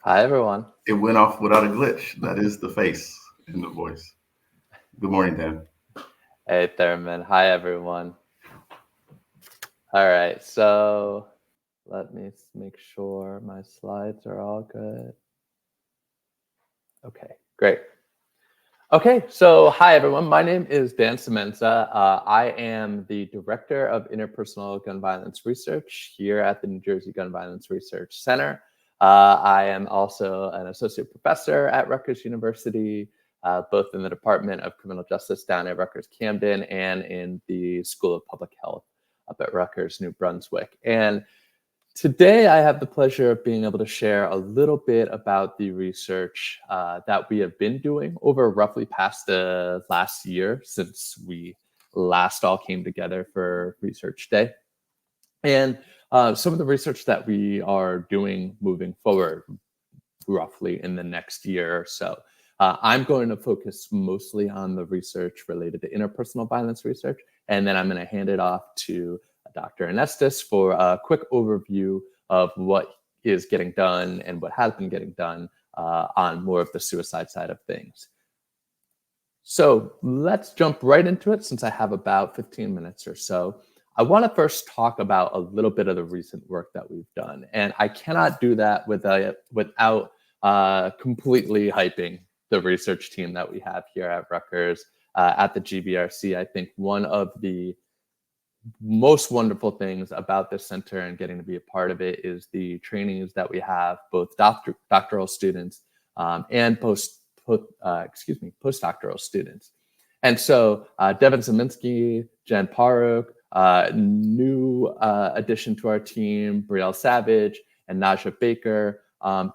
Hi, everyone. It went off without a glitch. That is the face and the voice. Good morning, Dan. Hey, Thurman. Hi, everyone. All right, so let me make sure my slides are all good. Okay, great. Okay, so hi, everyone. My name is Dan Semenza. I am the Director of Interpersonal Gun Violence Research here at the New Jersey Gun Violence Research Center. I am also an associate professor at Rutgers University, both in the Department of Criminal Justice down at Rutgers Camden and in the School of Public Health up at Rutgers New Brunswick. And today, I have the pleasure of being able to share a little bit about the research that we have been doing over roughly past the last year since we last all came together for Research Day. And some of the research that we are doing moving forward, roughly in the next year or so. I'm going to focus mostly on the research related to interpersonal violence research, and then I'm going to hand it off to Dr. Anestis for a quick overview of what is getting done and what has been getting done on more of the suicide side of things. So let's jump right into it since I have about 15 minutes or so. I want to first talk about a little bit of the recent work that we've done. And I cannot do that without completely hyping the research team that we have here at Rutgers at the GBRC. I think one of the most wonderful things about this center and getting to be a part of it is the trainings that we have, both doctoral students and postdoctoral students. And so Devin Zeminski, Jen Paruk, new addition to our team, Brielle Savage, and Naja Baker.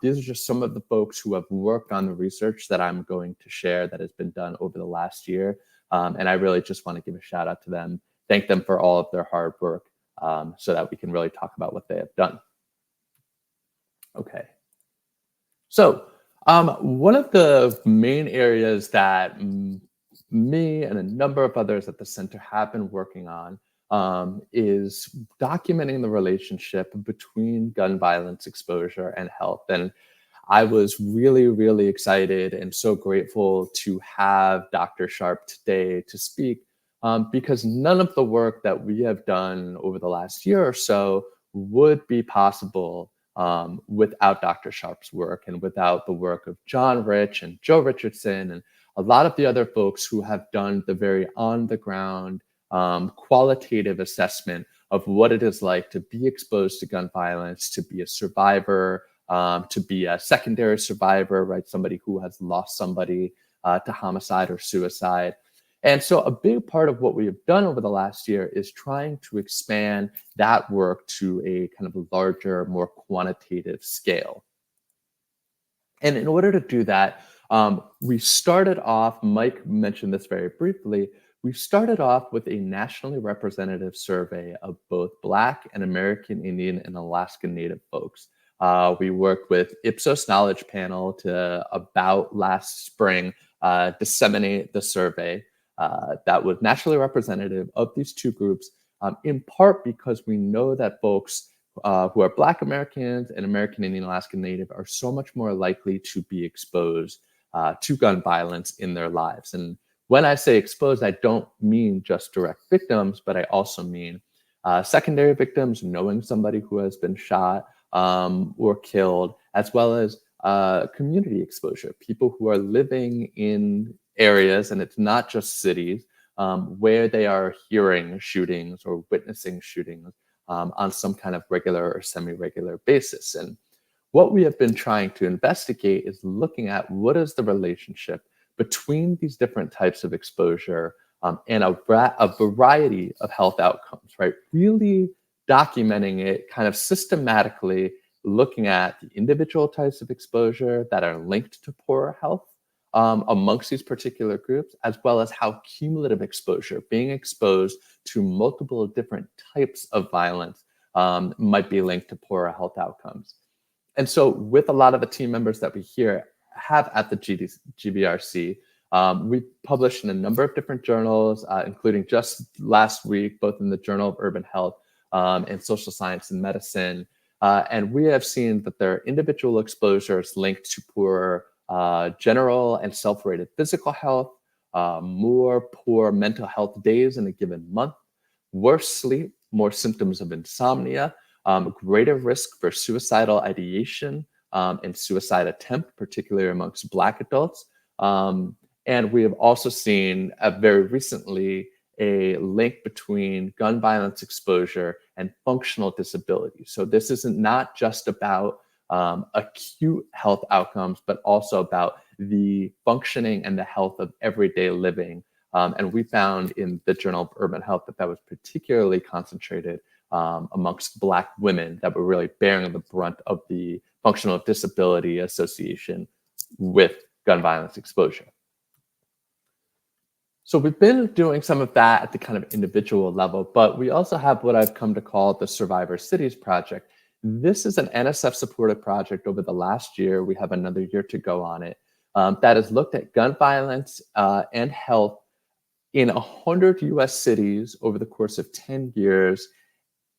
These are just some of the folks who have worked on the research that I'm going to share that has been done over the last year. And I really just want to give a shout out to them, thank them for all of their hard work so that we can really talk about what they have done. Okay. So one of the main areas that me and a number of others at the center have been working on is documenting the relationship between gun violence exposure and health. And I was really, really excited and so grateful to have Dr. Sharp today to speak because none of the work that we have done over the last year or so would be possible without Dr. Sharp's work and without the work of John Rich and Joe Richardson and a lot of the other folks who have done the very on-the-ground qualitative assessment of what it is like to be exposed to gun violence, to be a survivor, to be a secondary survivor, right? Somebody who has lost somebody to homicide or suicide. And so a big part of what we have done over the last year is trying to expand that work to a kind of larger, more quantitative scale. And in order to do that, we started off, Mike mentioned this very briefly, we started off with a nationally representative survey of both Black and American Indian and Alaska Native folks. We worked with Ipsos Knowledge Panel to about last spring disseminate the survey that was nationally representative of these two groups, in part because we know that folks who are Black Americans and American Indian Alaska Native are so much more likely to be exposed to gun violence in their lives. And when I say exposed, I don't mean just direct victims, but I also mean secondary victims, knowing somebody who has been shot or killed, as well as community exposure, people who are living in areas, and it's not just cities, where they are hearing shootings or witnessing shootings on some kind of regular or semi-regular basis. And what we have been trying to investigate is looking at what is the relationship between these different types of exposure and a variety of health outcomes, right? Really documenting it kind of systematically, looking at the individual types of exposure that are linked to poorer health amongst these particular groups, as well as how cumulative exposure, being exposed to multiple different types of violence, might be linked to poorer health outcomes. And so with a lot of the team members that we here have at the GBRC, we published in a number of different journals, including just last week, both in the Journal of Urban Health and Social Science and Medicine, And we have seen that their individual exposure is linked to poor general and self-rated physical health, more poor mental health days in a given month, worse sleep, more symptoms of insomnia, greater risk for suicidal ideation and suicide attempt, particularly amongst Black adults. Um, and we have also seen very recently a link between gun violence exposure and functional disability. So this isn't not just about acute health outcomes, but also about the functioning and the health of everyday living. And we found in the Journal of Urban Health that that was particularly concentrated amongst Black women that were really bearing the brunt of the functional disability association with gun violence exposure. So we've been doing some of that at the kind of individual level, but we also have what I've come to call the Survivor Cities Project. This is an NSF supported project over the last year. We have another year to go on it. That has looked at gun violence and health in 100 US cities over the course of 10 years.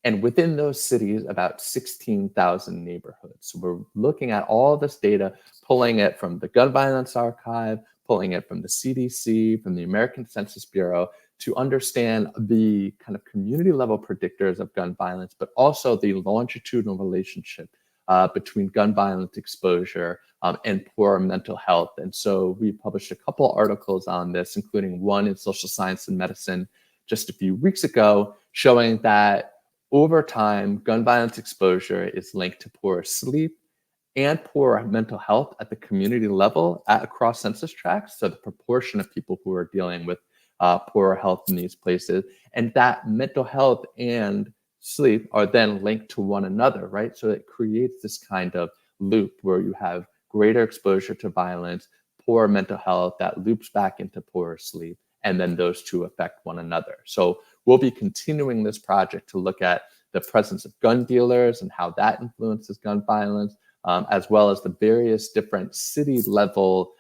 And within those cities, about 16,000 neighborhoods. So we're looking at all this data, pulling it from the Gun Violence Archive, pulling it from the CDC, from the American Census Bureau, to understand the kind of community level predictors of gun violence, but also the longitudinal relationship between gun violence exposure and poor mental health. And so we published a couple articles on this, including one in Social Science and Medicine just a few weeks ago, showing that over time, gun violence exposure is linked to poor sleep and poor mental health at the community level across census tracts. So the proportion of people who are dealing with poor health in these places, and that mental health and sleep are then linked to one another, right? So it creates this kind of loop where you have greater exposure to violence, poor mental health that loops back into poor sleep, and then those two affect one another. So we'll be continuing this project to look at the presence of gun dealers and how that influences gun violence, as well as the various different city level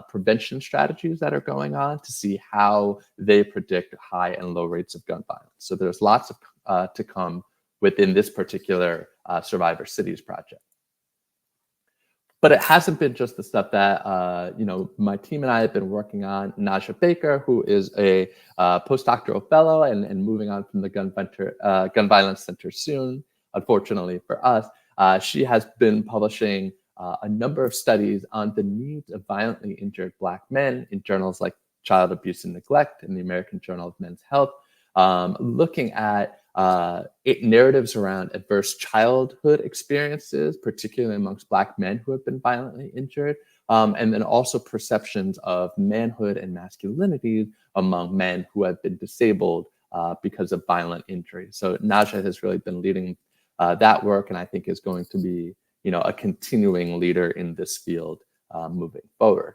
prevention strategies that are going on to see how they predict high and low rates of gun violence. So there's lots of to come within this particular Survivor Cities project. But it hasn't been just the stuff that my team and I have been working on. Naja Baker, who is a postdoctoral fellow and moving on from the Gun Violence Center soon, unfortunately for us, she has been publishing a number of studies on the needs of violently injured Black men in journals like Child Abuse and Neglect and the American Journal of Men's Health, looking at narratives around adverse childhood experiences, particularly amongst Black men who have been violently injured, and then also perceptions of manhood and masculinity among men who have been disabled because of violent injury. So Naja has really been leading that work, and I think is going to be, a continuing leader in this field moving forward.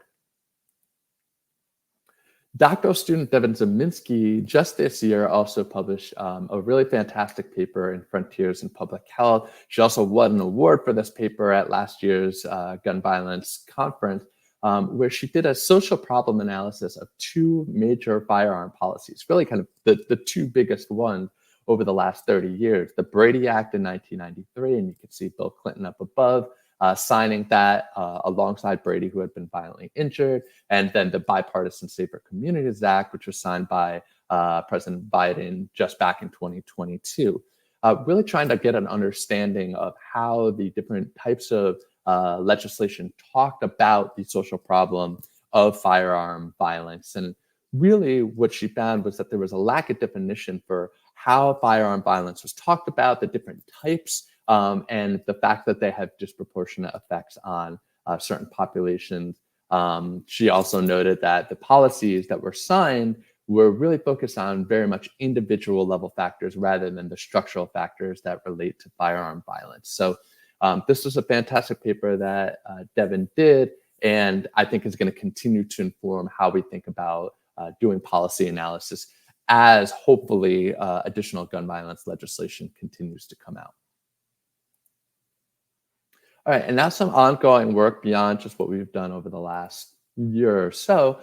Doctoral student Devin Zeminski just this year also published a really fantastic paper in Frontiers in Public Health. She also won an award for this paper at last year's gun violence conference, where she did a social problem analysis of two major firearm policies, really kind of the two biggest ones over the last 30 years. The Brady Act in 1993, and you can see Bill Clinton up above, signing that alongside Brady, who had been violently injured, and then the Bipartisan Safer Communities Act, which was signed by President Biden just back in 2022. Really trying to get an understanding of how the different types of legislation talked about the social problem of firearm violence. And really what she found was that there was a lack of definition for how firearm violence was talked about, the different types, and the fact that they have disproportionate effects on certain populations. She also noted that the policies that were signed were really focused on very much individual level factors rather than the structural factors that relate to firearm violence. So this was a fantastic paper that Devin did, and I think is going to continue to inform how we think about doing policy analysis as hopefully additional gun violence legislation continues to come out. All right, and now some ongoing work beyond just what we've done over the last year or so.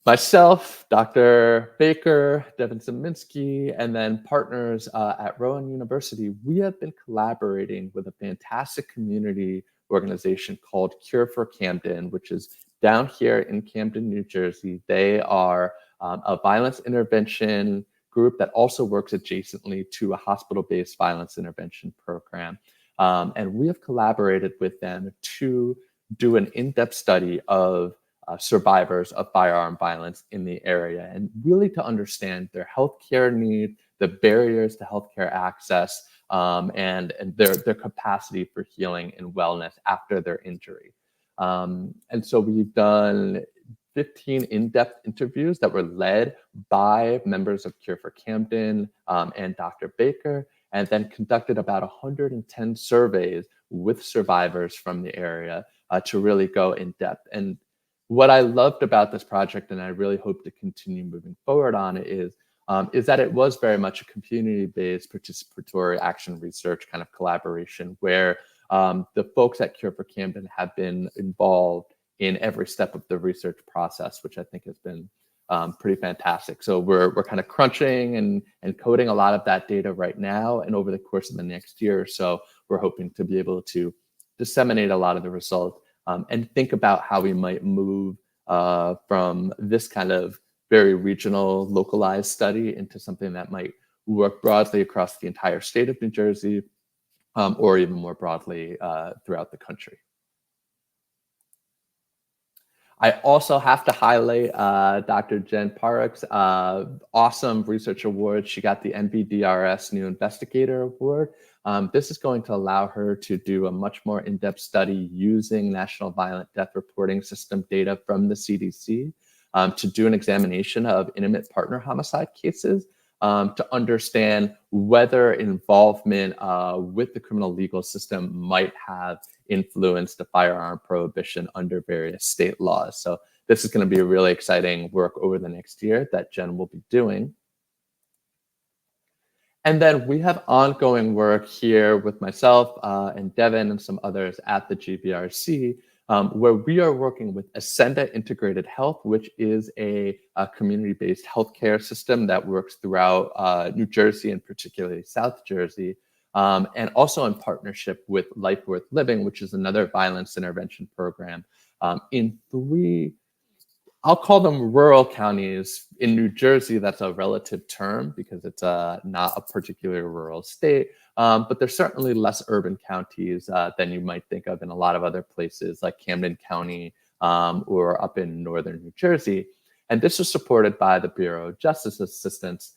myself, Dr. Baker, Devin Seminski, and then partners at Rowan University, we have been collaborating with a fantastic community organization called Cure for Camden, which is down here in Camden, New Jersey. They are a violence intervention group that also works adjacently to a hospital-based violence intervention program. And we have collaborated with them to do an in-depth study of survivors of firearm violence in the area and really to understand their healthcare need, the barriers to healthcare access, and their capacity for healing and wellness after their injury. And so we've done 15 in-depth interviews that were led by members of Cure for Camden and Dr. Baker, and then conducted about 110 surveys with survivors from the area to really go in depth. And what I loved about this project, and I really hope to continue moving forward on it, is that it was very much a community-based participatory action research kind of collaboration where the folks at Cure for Camden have been involved in every step of the research process, which I think has been pretty fantastic. So we're kind of crunching and coding a lot of that data right now, and over the course of the next year or so, we're hoping to be able to disseminate a lot of the results and think about how we might move from this kind of very regional, localized study into something that might work broadly across the entire state of New Jersey, or even more broadly throughout the country. I also have to highlight Dr. Jen Parek's awesome research award. She got the NBDRS New Investigator Award. This is going to allow her to do a much more in-depth study using National Violent Death Reporting System data from the CDC to do an examination of intimate partner homicide cases to understand whether involvement with the criminal legal system might have influenced the firearm prohibition under various state laws. So this is going to be a really exciting work over the next year that Jen will be doing. And then we have ongoing work here with myself and Devin and some others at the GVRC, where we are working with Ascenda Integrated Health, which is a community-based healthcare system that works throughout New Jersey and particularly South Jersey, and also in partnership with Life Worth Living, which is another violence intervention program in 3, I'll call them rural counties in New Jersey. That's a relative term because it's not a particularly rural state, but there's certainly less urban counties than you might think of in a lot of other places like Camden County or up in northern New Jersey. And this was supported by the Bureau of Justice Assistance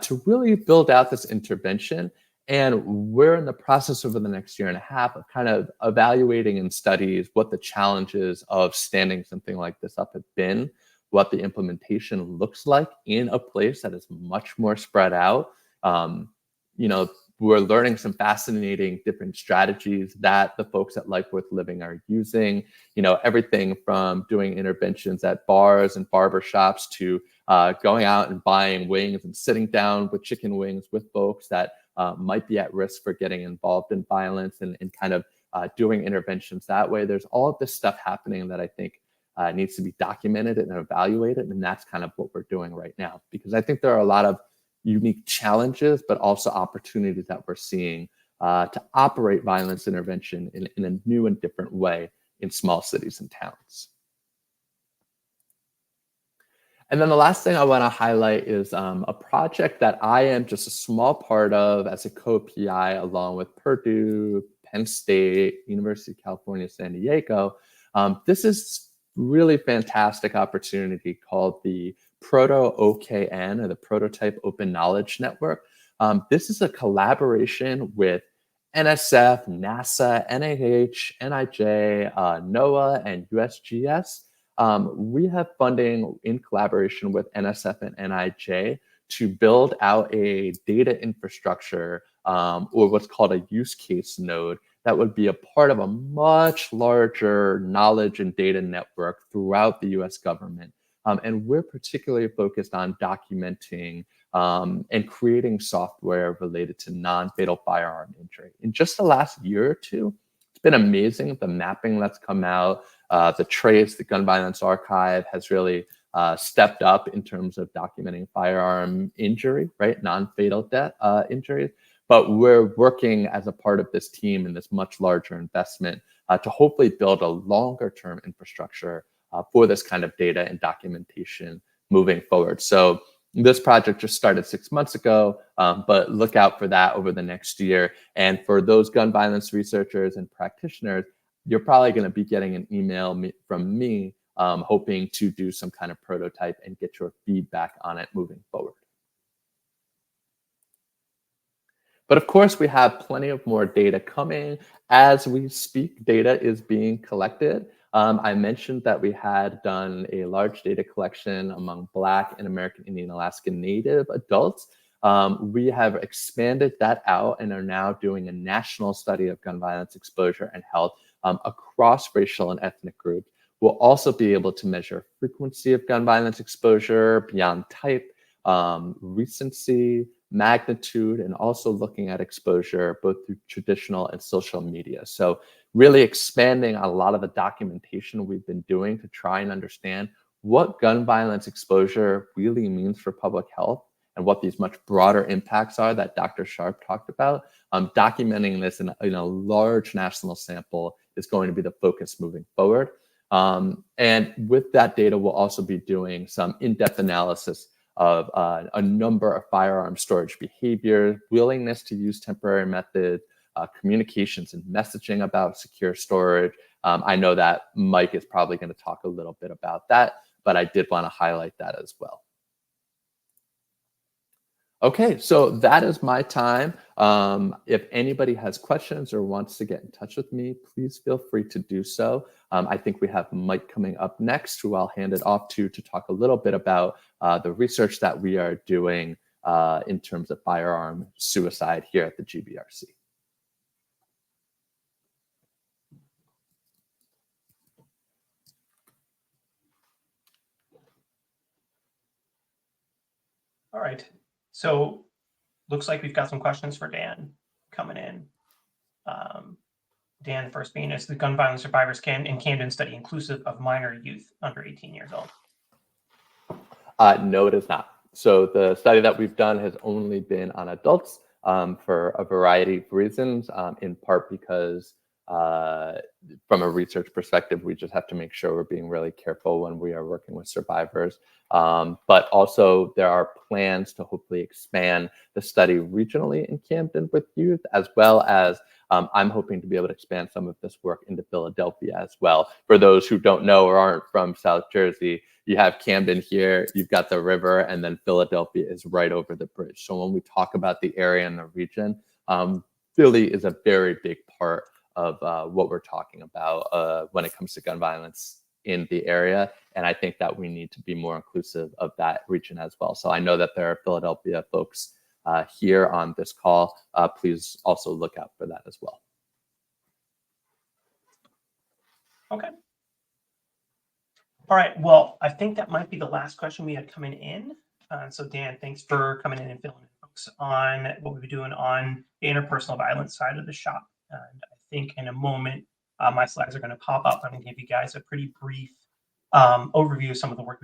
to really build out this intervention. And we're in the process over the next year and a half of kind of evaluating in studies what the challenges of standing something like this up have been, what the implementation looks like in a place that is much more spread out. We're learning some fascinating different strategies that the folks at Life Worth Living are using, everything from doing interventions at bars and barber shops to going out and buying wings and sitting down with chicken wings with folks that might be at risk for getting involved in violence and kind of doing interventions that way. There's all of this stuff happening that I think needs to be documented and evaluated. And that's kind of what we're doing right now, because I think there are a lot of unique challenges, but also opportunities that we're seeing to operate violence intervention in a new and different way in small cities and towns. And then the last thing I want to highlight is a project that I am just a small part of as a co-PI along with Purdue, Penn State, University of California, San Diego. This is really fantastic opportunity called the Proto-OKN, or the Prototype Open Knowledge Network. This is a collaboration with NSF, NASA, NIH, NIJ, NOAA, and USGS. We have funding in collaboration with NSF and NIJ to build out a data infrastructure or what's called a use case node that would be a part of a much larger knowledge and data network throughout the US government. And we're particularly focused on documenting and creating software related to non-fatal firearm injury. In just the last year or two, it's been amazing. The mapping that's come out, the TRACE, the Gun Violence Archive, has really stepped up in terms of documenting firearm injury, right? Non-fatal death injuries. But we're working as a part of this team in this much larger investment to hopefully build a longer term infrastructure for this kind of data and documentation moving forward. So this project just started 6 months ago, but look out for that over the next year. And for those gun violence researchers and practitioners, you're probably going to be getting an email from me hoping to do some kind of prototype and get your feedback on it moving forward. But of course, we have plenty of more data coming. As we speak, data is being collected. I mentioned that we had done a large data collection among Black and American Indian Alaska Native adults. We have expanded that out and are now doing a national study of gun violence exposure and health across racial and ethnic groups. We'll also be able to measure frequency of gun violence exposure beyond type, recency, magnitude, and also looking at exposure both through traditional and social media. So really expanding a lot of the documentation we've been doing to try and understand what gun violence exposure really means for public health and what these much broader impacts are that Dr. Sharp talked about. Documenting this in a large national sample is going to be the focus moving forward. And with that data, we'll also be doing some in-depth analysis of a number of firearm storage behaviors, willingness to use temporary methods, communications and messaging about secure storage. I know that Mike is probably going to talk a little bit about that, but I did want to highlight that as well. Okay, so that is my time. If anybody has questions or wants to get in touch with me, please feel free to do so. I think we have Mike coming up next, who I'll hand it off to talk a little bit about the research that we are doing in terms of firearm suicide here at the GBRC. All right. So looks like we've got some questions for Dan coming in. Dan, first being, is the gun violence survivors in Camden study inclusive of minor youth under 18 years old? No, it is not. So the study that we've done has only been on adults for a variety of reasons, in part because from a research perspective, we just have to make sure we're being really careful when we are working with survivors. But also there are plans to hopefully expand the study regionally in Camden with youth, as well as I'm hoping to be able to expand some of this work into Philadelphia as well. For those who don't know or aren't from South Jersey, you have Camden here, you've got the river, and then Philadelphia is right over the bridge. So when we talk about the area and the region, Philly is a very big part of what we're talking about when it comes to gun violence in the area. And I think that we need to be more inclusive of that region as well. So I know that there are Philadelphia folks here on this call. Please also look out for that as well. Okay. All right. Well, I think that might be the last question we had coming in. So Dan, thanks for coming in and filling in folks on what we've been doing on the interpersonal violence side of the shop. And I think in a moment, my slides are going to pop up. I'm going to give you guys a pretty brief overview of some of the work